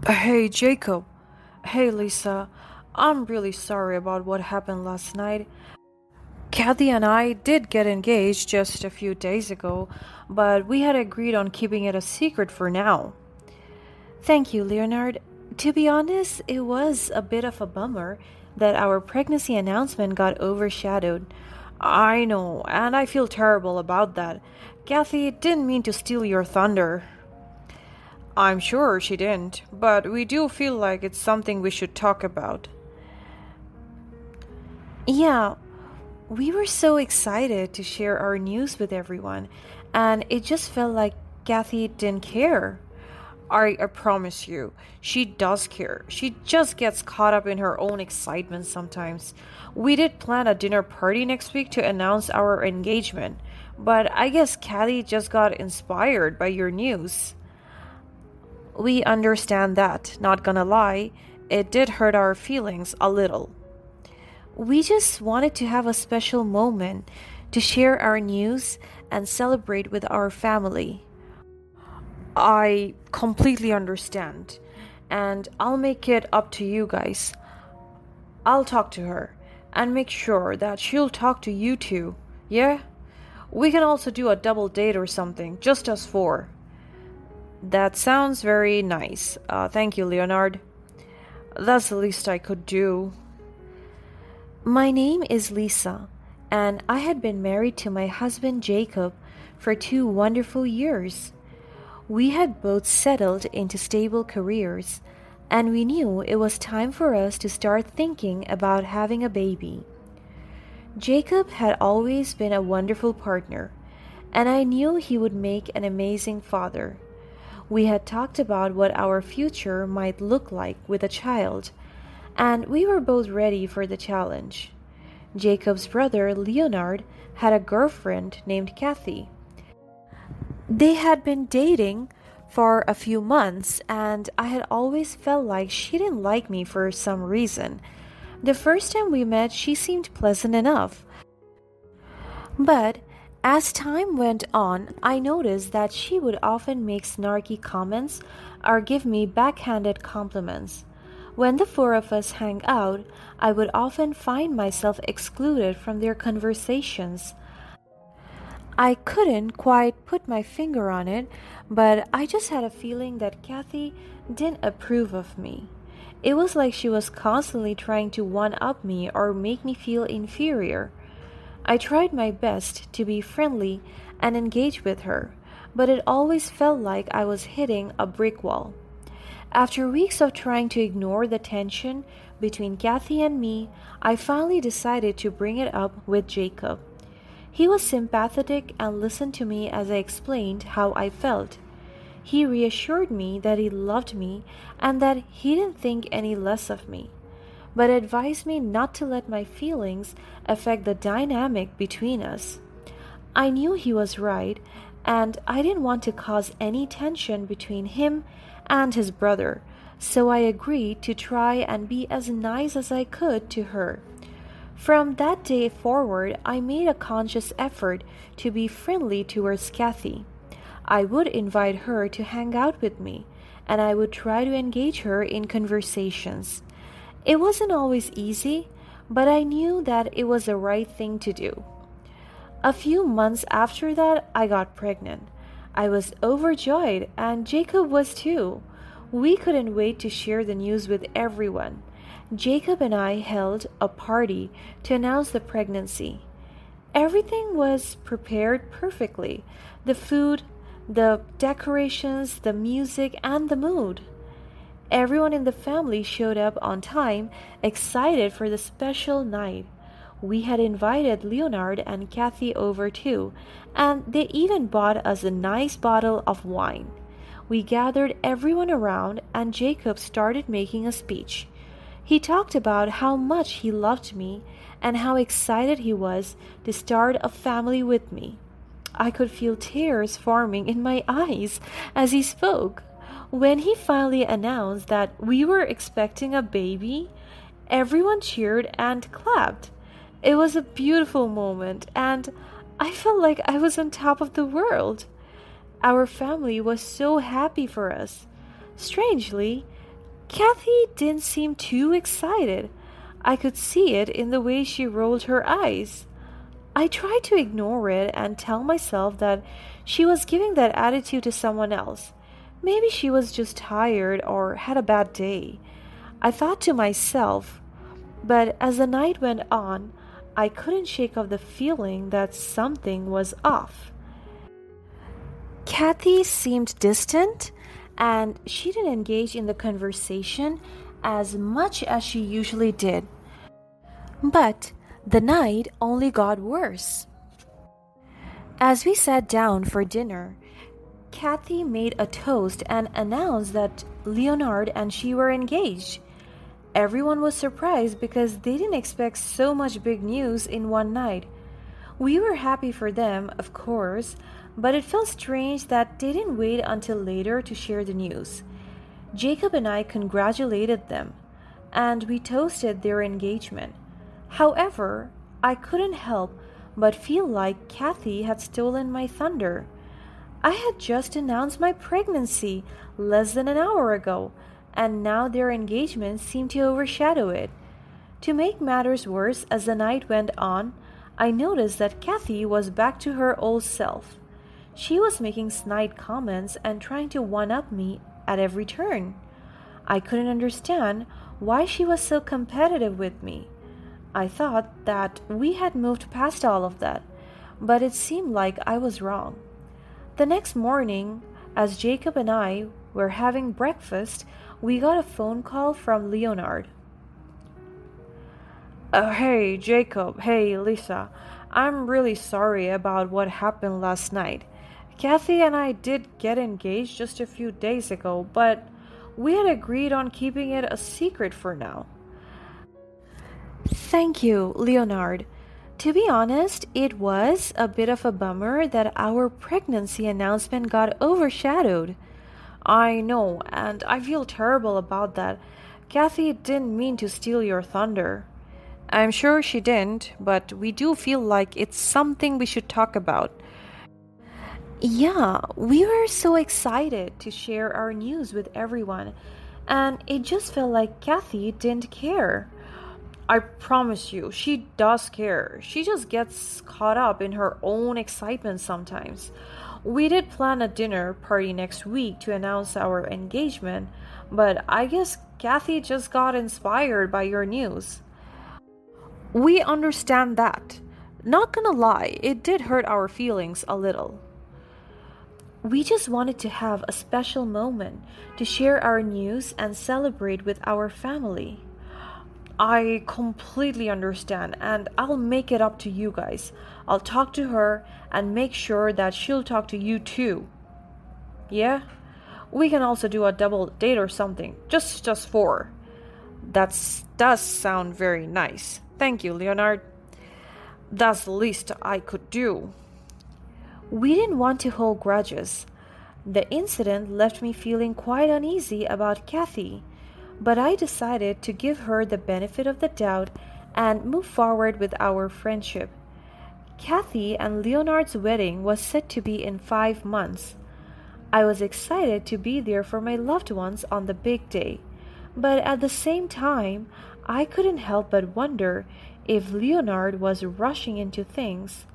Hey, Jacob. Hey, Lisa. I'm really sorry about what happened last night. Kathy and I did get engaged just a few days ago, but we had agreed on keeping it a secret for now. Thank you, Leonard. To be honest, it was a bit of a bummer that our pregnancy announcement got overshadowed. I know, and I feel terrible about that. Kathy didn't mean to steal your thunder. I'm sure she didn't, but we do feel like it's something we should talk about. Yeah, we were so excited to share our news with everyone, and it just felt like Kathy didn't care. I promise you, she does care. She just gets caught up in her own excitement sometimes. We did plan a dinner party next week to announce our engagement, but I guess Kathy just got inspired by your news. We understand that, not gonna lie, it did hurt our feelings a little. We just wanted to have a special moment to share our news and celebrate with our family. I completely understand, and I'll make it up to you guys. I'll talk to her and make sure that she'll talk to you too. Yeah? We can also do a double date or something, just us four. That sounds very nice. Thank you, Leonard. That's the least I could do. My name is Lisa, and I had been married to my husband Jacob for 2 wonderful years. We had both settled into stable careers, and we knew it was time for us to start thinking about having a baby. Jacob had always been a wonderful partner, and I knew he would make an amazing father. We had talked about what our future might look like with a child, and we were both ready for the challenge. Jacob's brother, Leonard, had a girlfriend named Kathy. They had been dating for a few months, and I had always felt like she didn't like me for some reason. The first time we met, she seemed pleasant enough, but as time went on, I noticed that she would often make snarky comments or give me backhanded compliments. When the four of us hang out, I would often find myself excluded from their conversations. I couldn't quite put my finger on it, but I just had a feeling that Kathy didn't approve of me. It was like she was constantly trying to one up me or make me feel inferior. I tried my best to be friendly and engage with her, but it always felt like I was hitting a brick wall. After weeks of trying to ignore the tension between Kathy and me, I finally decided to bring it up with Jacob. He was sympathetic and listened to me as I explained how I felt. He reassured me that he loved me and that he didn't think any less of me, but advised me not to let my feelings affect the dynamic between us. I knew he was right, and I didn't want to cause any tension between him and his brother, so I agreed to try and be as nice as I could to her. From that day forward, I made a conscious effort to be friendly towards Kathy. I would invite her to hang out with me, and I would try to engage her in conversations. It wasn't always easy, but I knew that it was the right thing to do. A few months after that, I got pregnant. I was overjoyed, and Jacob was too. We couldn't wait to share the news with everyone. Jacob and I held a party to announce the pregnancy. Everything was prepared perfectly: the food, the decorations, the music, and the mood. Everyone in the family showed up on time, excited for the special night. We had invited Leonard and Kathy over too, and they even bought us a nice bottle of wine. We gathered everyone around, and Jacob started making a speech. He talked about how much he loved me and how excited he was to start a family with me. I could feel tears forming in my eyes as he spoke. When he finally announced that we were expecting a baby, everyone cheered and clapped. It was a beautiful moment, and I felt like I was on top of the world. Our family was so happy for us. Strangely, Kathy didn't seem too excited. I could see it in the way she rolled her eyes. I tried to ignore it and tell myself that she was giving that attitude to someone else. Maybe she was just tired or had a bad day. I thought to myself, but as the night went on, I couldn't shake off the feeling that something was off. Kathy seemed distant, and she didn't engage in the conversation as much as she usually did. But the night only got worse. As we sat down for dinner, Kathy made a toast and announced that Leonard and she were engaged. Everyone was surprised because they didn't expect so much big news in one night. We were happy for them, of course, but it felt strange that they didn't wait until later to share the news. Jacob and I congratulated them, and we toasted their engagement. However, I couldn't help but feel like Kathy had stolen my thunder. I had just announced my pregnancy less than an hour ago, and now their engagement seemed to overshadow it. To make matters worse, as the night went on, I noticed that Kathy was back to her old self. She was making snide comments and trying to one-up me at every turn. I couldn't understand why she was so competitive with me. I thought that we had moved past all of that, but it seemed like I was wrong. The next morning, as Jacob and I were having breakfast, we got a phone call from Leonard. Hey, Jacob. Hey, Lisa. I'm really sorry about what happened last night. Kathy and I did get engaged just a few days ago, but we had agreed on keeping it a secret for now. Thank you, Leonard. To be honest, it was a bit of a bummer that our pregnancy announcement got overshadowed. I know, and I feel terrible about that. Kathy didn't mean to steal your thunder. I'm sure she didn't, but we do feel like it's something we should talk about. Yeah, we were so excited to share our news with everyone, and it just felt like Kathy didn't care. I promise you, she does care. She just gets caught up in her own excitement sometimes. We did plan a dinner party next week to announce our engagement, but I guess Kathy just got inspired by your news. We understand that. Not gonna lie, it did hurt our feelings a little. We just wanted to have a special moment to share our news and celebrate with our family. I completely understand, and I'll make it up to you guys. I'll talk to her and make sure that she'll talk to you too. Yeah? We can also do a double date or something. Just four. That does sound very nice. Thank you, Leonard. That's the least I could do. We didn't want to hold grudges. The incident left me feeling quite uneasy about Kathy, but I decided to give her the benefit of the doubt and move forward with our friendship. Kathy and Leonard's wedding was set to be in 5 months. I was excited to be there for my loved ones on the big day, but at the same time, I couldn't help but wonder if Leonard was rushing into things.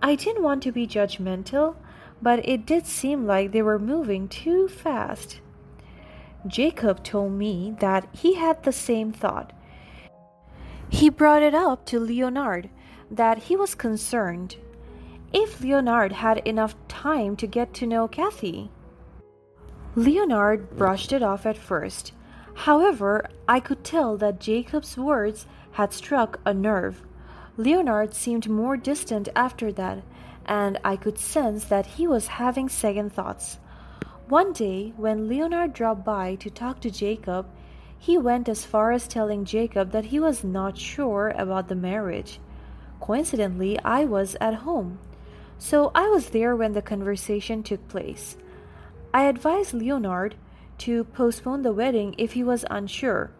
I didn't want to be judgmental, but it did seem like they were moving too fast. Jacob told me that he had the same thought. He brought it up to Leonard that he was concerned if Leonard had enough time to get to know Kathy. Leonard brushed it off at first. However, I could tell that Jacob's words had struck a nerve. Leonard seemed more distant after that, and I could sense that he was having second thoughts. One day, when Leonard dropped by to talk to Jacob, he went as far as telling Jacob that he was not sure about the marriage. Coincidentally, I was at home, so I was there when the conversation took place. I advised Leonard to postpone the wedding if he was unsure.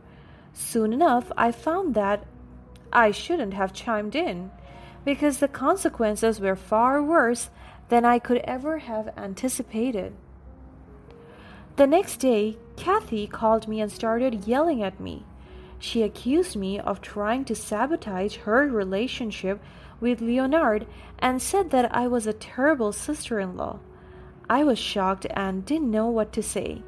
Soon enough, I found that I shouldn't have chimed in, because the consequences were far worse than I could ever have anticipated. The next day, Kathy called me and started yelling at me. She accused me of trying to sabotage her relationship with Leonard and said that I was a terrible sister in law. I was shocked and didn't know what to say.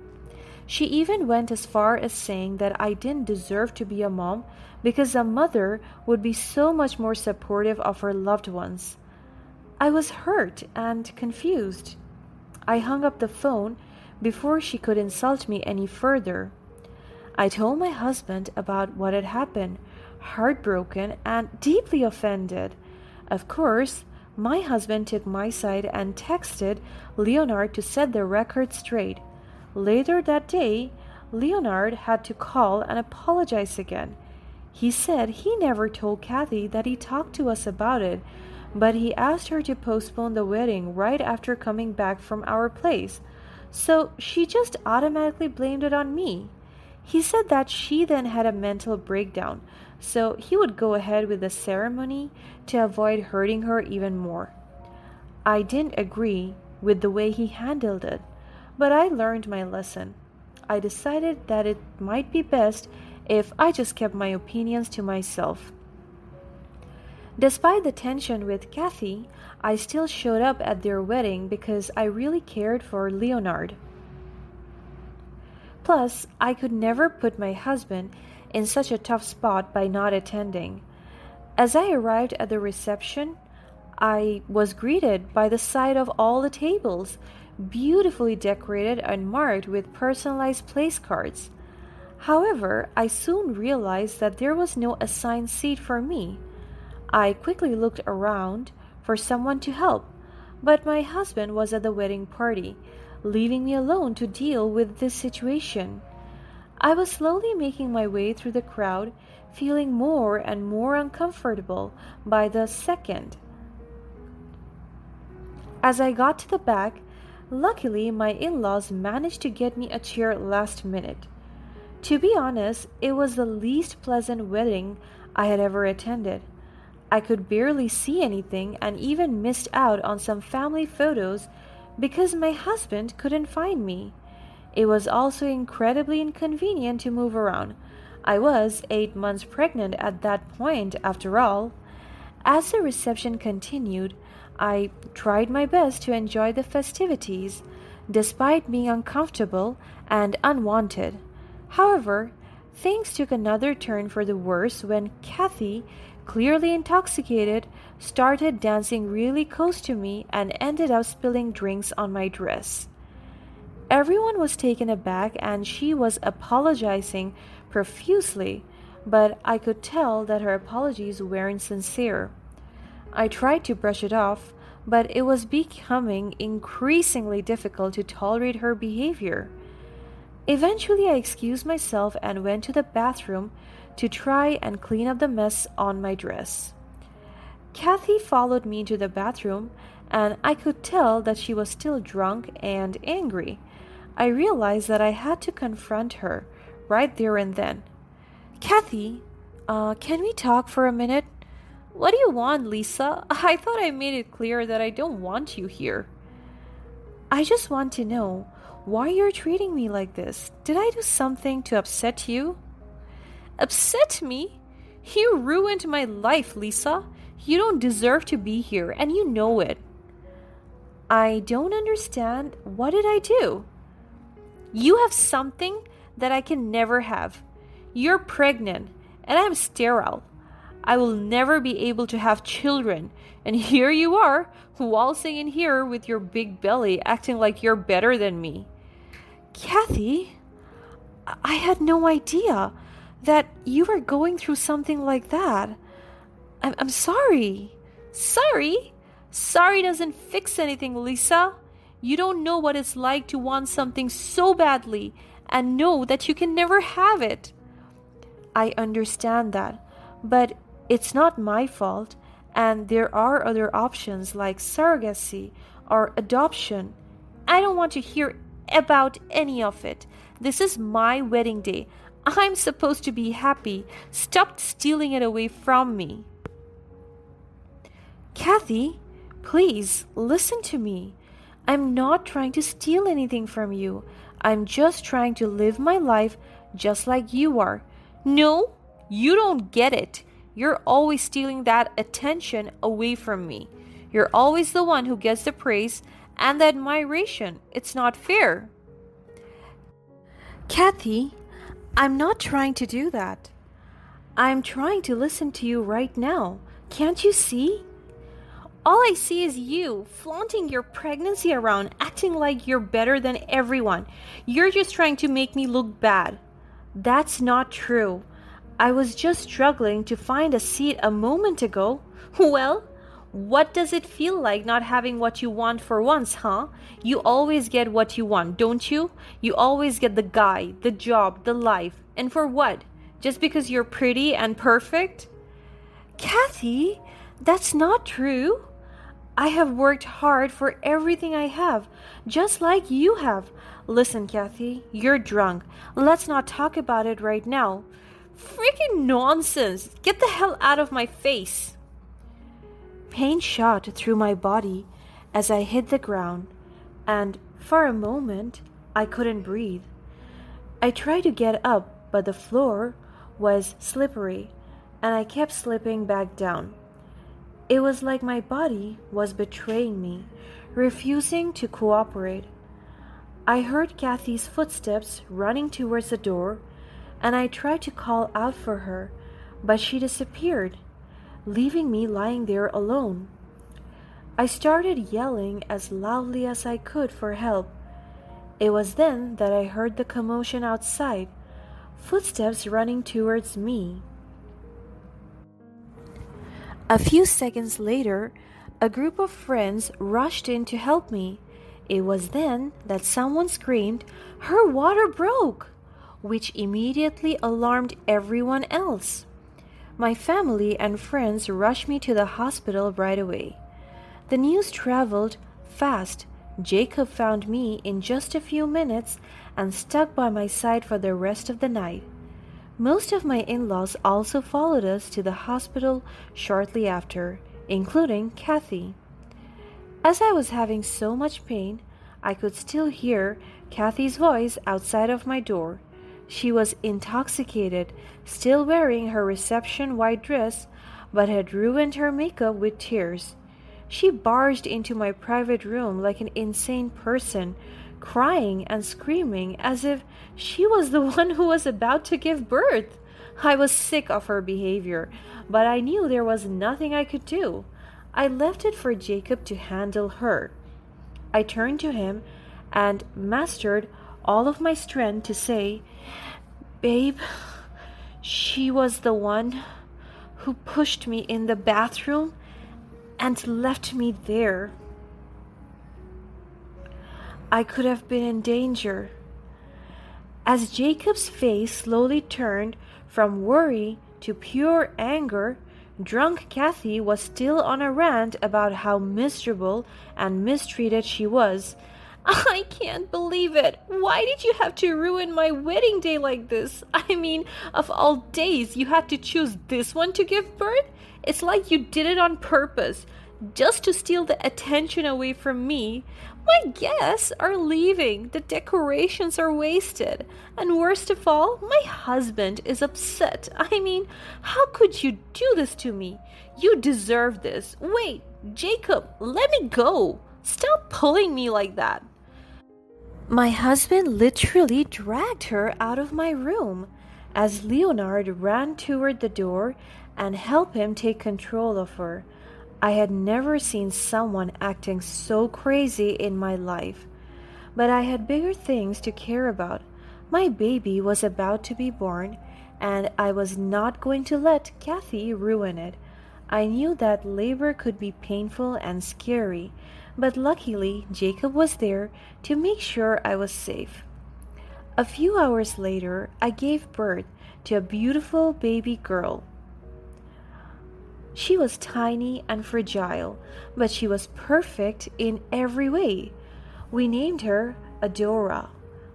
She even went as far as saying that I didn't deserve to be a mom because a mother would be so much more supportive of her loved ones. I was hurt and confused. I hung up the phone before she could insult me any further. I told my husband about what had happened, heartbroken and deeply offended. Of course, my husband took my side and texted Leonard to set the record straight. Later that day, Leonard had to call and apologize again. He said he never told Kathy that he talked to us about it, but he asked her to postpone the wedding right after coming back from our place, so she just automatically blamed it on me. He said that she then had a mental breakdown, so he would go ahead with the ceremony to avoid hurting her even more. I didn't agree with the way he handled it, but I learned my lesson. I decided that it might be best if I just kept my opinions to myself. Despite the tension with Kathy, I still showed up at their wedding because I really cared for Leonard. Plus, I could never put my husband in such a tough spot by not attending. As I arrived at the reception, I was greeted by the sight of all the tables, beautifully decorated and marked with personalized place cards. However, I soon realized that there was no assigned seat for me. I quickly looked around for someone to help, but my husband was at the wedding party, leaving me alone to deal with this situation. I was slowly making my way through the crowd, feeling more and more uncomfortable by the second. As I got to the back, luckily my in-laws managed to get me a chair last minute. To be honest, it was the least pleasant wedding I had ever attended. I could barely see anything and even missed out on some family photos because my husband couldn't find me. It was also incredibly inconvenient to move around. I was 8 months pregnant at that point, after all. As the reception continued, I tried my best to enjoy the festivities, despite being uncomfortable and unwanted. However, things took another turn for the worse when Kathy, clearly intoxicated, started dancing really close to me and ended up spilling drinks on my dress. Everyone was taken aback and she was apologizing profusely, but I could tell that her apologies weren't sincere. I tried to brush it off, but it was becoming increasingly difficult to tolerate her behavior. Eventually, I excused myself and went to the bathroom to try and clean up the mess on my dress. Kathy followed me into the bathroom, and I could tell that she was still drunk and angry. I realized that I had to confront her right there and then. Kathy, can we talk for a minute? What do you want, Lisa? I thought I made it clear that I don't want you here. I just want to know why you're treating me like this. Did I do something to upset you? Upset me? You ruined my life, Lisa. You don't deserve to be here, and you know it. I don't understand. What did I do? You have something that I can never have. You're pregnant, and I'm sterile. I will never be able to have children, and here you are, waltzing in here with your big belly, acting like you're better than me. Kathy, I had no idea that you were going through something like that. I'm sorry. Sorry? Sorry doesn't fix anything, Lisa. You don't know what it's like to want something so badly and know that you can never have it. I understand that, but it's not my fault, and there are other options like surrogacy or adoption. I don't want to hear about any of it. This is my wedding day. I'm supposed to be happy. Stop stealing it away from me. Kathy, please listen to me. I'm not trying to steal anything from you. I'm just trying to live my life just like you are. No, you don't get it. You're always stealing that attention away from me. You're always the one who gets the praise and the admiration. It's not fair. Kathy, I'm not trying to do that. I'm trying to listen to you right now. Can't you see? All I see is you flaunting your pregnancy around, acting like you're better than everyone. You're just trying to make me look bad. That's not true. I was just struggling to find a seat a moment ago. Well, what does it feel like not having what you want for once, huh? You always get what you want, don't you? You always get the guy, the job, the life. And for what? Just because you're pretty and perfect? Kathy, that's not true. I have worked hard for everything I have, just like you have. Listen, Kathy, you're drunk. Let's not talk about it right now. Freaking nonsense! Get the hell out of my face! Pain shot through my body as I hit the ground, and for a moment I couldn't breathe. I tried to get up, but the floor was slippery, and I kept slipping back down. It was like my body was betraying me, refusing to cooperate. I heard Kathy's footsteps running towards the door, and I tried to call out for her, but she disappeared, leaving me lying there alone. I started yelling as loudly as I could for help. It was then that I heard the commotion outside, footsteps running towards me. A few seconds later, a group of friends rushed in to help me. It was then that someone screamed, "Her water broke!" which immediately alarmed everyone else. My family and friends rushed me to the hospital right away. The news traveled fast. Jacob found me in just a few minutes and stuck by my side for the rest of the night. Most of my in-laws also followed us to the hospital shortly after, including Kathy. As I was having so much pain, I could still hear Kathy's voice outside of my door. She was intoxicated, still wearing her reception white dress, but had ruined her makeup with tears. She barged into my private room like an insane person, crying and screaming as if she was the one who was about to give birth. I was sick of her behavior, but I knew there was nothing I could do. I left it for Jacob to handle her. I turned to him and mustered all of my strength to say, "Babe, she was the one who pushed me in the bathroom and left me there. I could have been in danger." As Jacob's face slowly turned from worry to pure anger, drunk Kathy was still on a rant about how miserable and mistreated she was. "I can't believe it. Why did you have to ruin my wedding day like this? I mean, of all days, you had to choose this one to give birth? It's like you did it on purpose, just to steal the attention away from me. My guests are leaving. The decorations are wasted. And worst of all, my husband is upset. I mean, how could you do this to me? You deserve this. Wait, Jacob, let me go. Stop pulling me like that." My husband literally dragged her out of my room as Leonard ran toward the door and helped him take control of her. I had never seen someone acting so crazy in my life, but I had bigger things to care about. My baby was about to be born, and I was not going to let Kathy ruin it. I knew that labor could be painful and scary, but luckily Jacob was there to make sure I was safe. A few hours later, I gave birth to a beautiful baby girl. She was tiny and fragile, but she was perfect in every way. We named her Adora,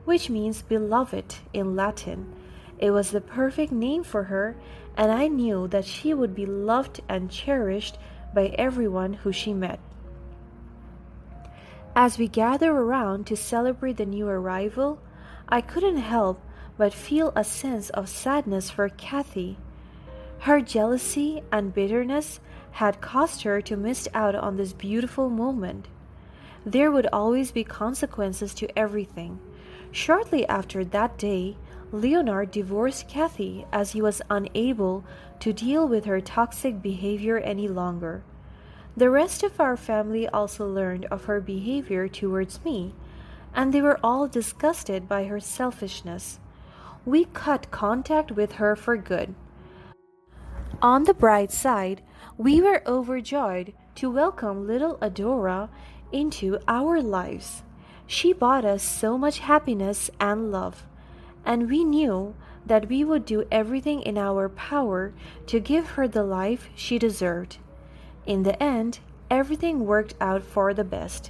which means beloved in Latin. It was the perfect name for her, and I knew that she would be loved and cherished by everyone who she met. As we gathered around to celebrate the new arrival, I couldn't help but feel a sense of sadness for Kathy. Her jealousy and bitterness had caused her to miss out on this beautiful moment. There would always be consequences to everything. Shortly after that day, Leonard divorced Kathy as he was unable to deal with her toxic behavior any longer. The rest of our family also learned of her behavior towards me, and they were all disgusted by her selfishness. We cut contact with her for good. On the bright side, we were overjoyed to welcome little Adora into our lives. She brought us so much happiness and love, and we knew that we would do everything in our power to give her the life she deserved. In the end, everything worked out for the best.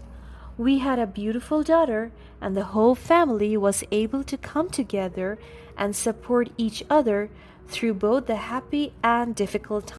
We had a beautiful daughter, and the whole family was able to come together and support each other through both the happy and difficult times.